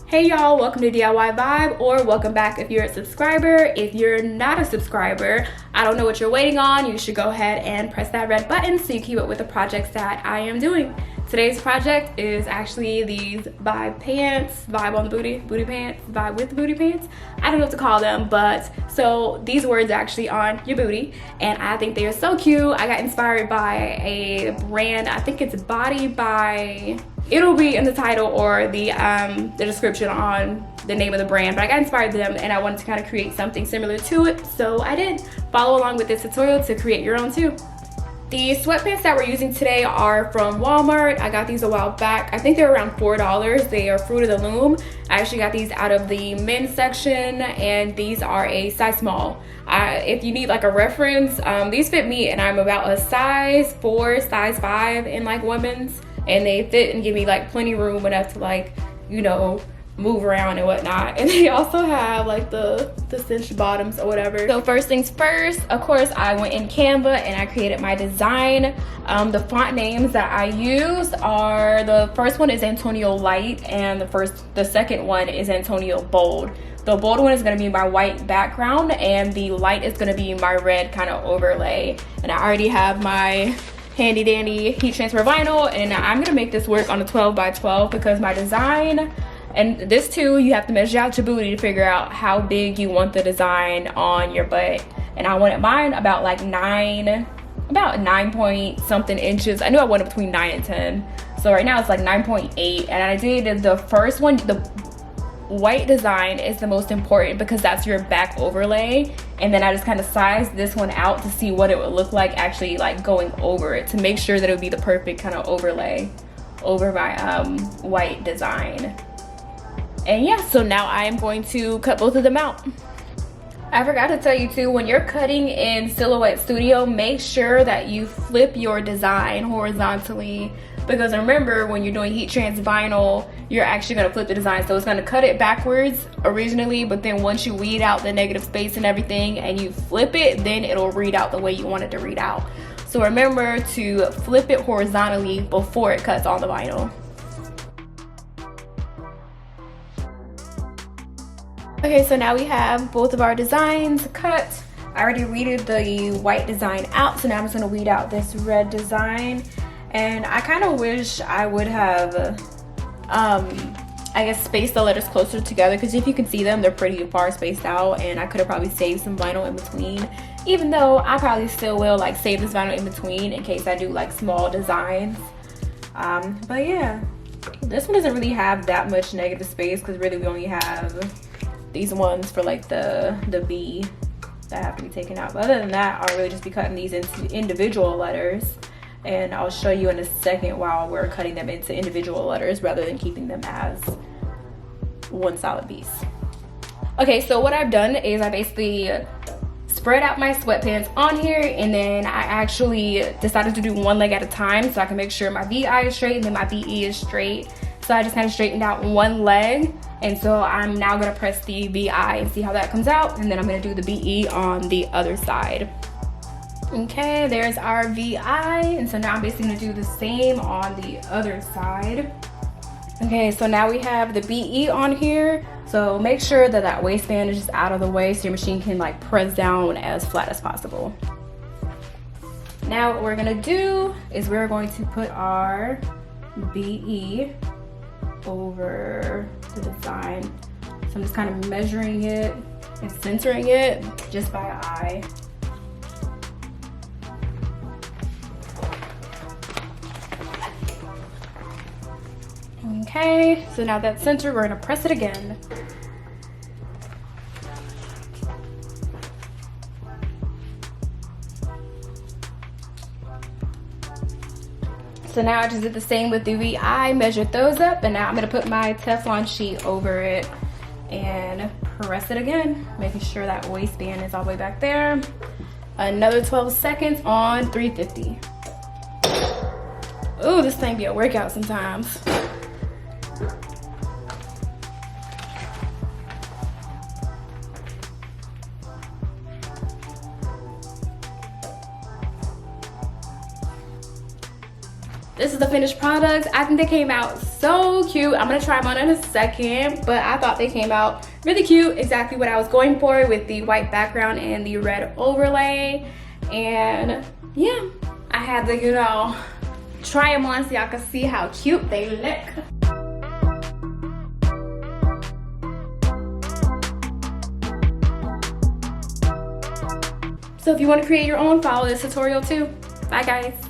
Hey y'all, welcome to DIY Vibe, or welcome back if you're a subscriber. If you're not a subscriber, I don't know what you're waiting on. You should go ahead and press that red button so you keep up with the projects that I am doing. Today's project is actually these Vibe pants, Vibe on the booty pants, Vibe with the booty pants. I don't know what to call them, but so these words are actually on your booty and I think they are so cute. I got inspired by a brand, I think it's Body by, it'll be in the title or the description on the name of the brand, but I got inspired them and I wanted to kind of create something similar to it, so I did. Follow along with this tutorial to create your own too. The sweatpants that we're using today are from Walmart. I got these a while back. I think they're around $4. They are Fruit of the Loom. I actually got these out of the men's section and these are a size small. If you need like a reference, these fit me and I'm about a size 4, size 5 in like women's, and they fit and give me like plenty room enough to like, you know, move around and whatnot. And they also have like the cinched bottoms or whatever. So first things first, of course, I went in Canva and I created my design. The font names that I used are, the first one is Antonio Light and the second one is Antonio Bold. The bold one is going to be my white background and the light is going to be my red kind of overlay. And I already have my handy dandy heat transfer vinyl, and I'm gonna make this work on a 12 by 12 because my design, and this too, you have to measure out your booty to figure out how big you want the design on your butt. And I wanted mine about like 9 point something inches. I knew I wanted between 9 and 10. So right now it's like 9.8. And I did the first one, the white design is the most important because that's your back overlay. And then I just kind of sized this one out to see what it would look like actually like going over it, to make sure that it would be the perfect kind of overlay over my white design. And yeah, so now I am going to cut both of them out. I forgot to tell you too, when you're cutting in Silhouette Studio, make sure that you flip your design horizontally, because remember, when you're doing heat trans vinyl, you're actually going to flip the design. So it's going to cut it backwards originally, but then once you weed out the negative space and everything and you flip it, then it'll read out the way you want it to read out. So remember to flip it horizontally before it cuts on the vinyl. Okay, so now we have both of our designs cut. I already weeded the white design out, so now I'm just going to weed out this red design. And I kind of wish I would have, I guess, spaced the letters closer together, because if you can see them, they're pretty far spaced out, and I could have probably saved some vinyl in between, even though I probably still will like save this vinyl in between in case I do like small designs. But yeah, this one doesn't really have that much negative space because really we only have these ones for like the B that have to be taken out. But other than that, I'll really just be cutting these into individual letters, and I'll show you in a second while we're cutting them into individual letters rather than keeping them as one solid piece. Okay, so what I've done is I basically spread out my sweatpants on here, and then I actually decided to do one leg at a time so I can make sure my VI is straight and then my BE is straight. So I just kind of straightened out one leg, and so I'm now gonna press the VI and see how that comes out, and then I'm gonna do the BE on the other side. Okay, there's our VI, and so now I'm basically gonna do the same on the other side. Okay, so now we have the BE on here, so make sure that that waistband is just out of the way so your machine can like press down as flat as possible. Now what we're gonna do is we're going to put our BE over the design. So I'm just kind of measuring it and centering it just by eye. Okay, so now that's centered, we're gonna press it again. So now I just did the same with the VI, measured those up, and now I'm gonna put my Teflon sheet over it and press it again, making sure that waistband is all the way back there. Another 12 seconds on 350. Ooh, this thing be a workout sometimes. this is the finished product. I think they came out so cute. I'm gonna try them on in a second, but I thought they came out really cute. Exactly what I was going for with the white background and the red overlay. And yeah, I had to, you know, try them on so y'all can see how cute they look. So if you want to create your own, follow this tutorial too. Bye guys.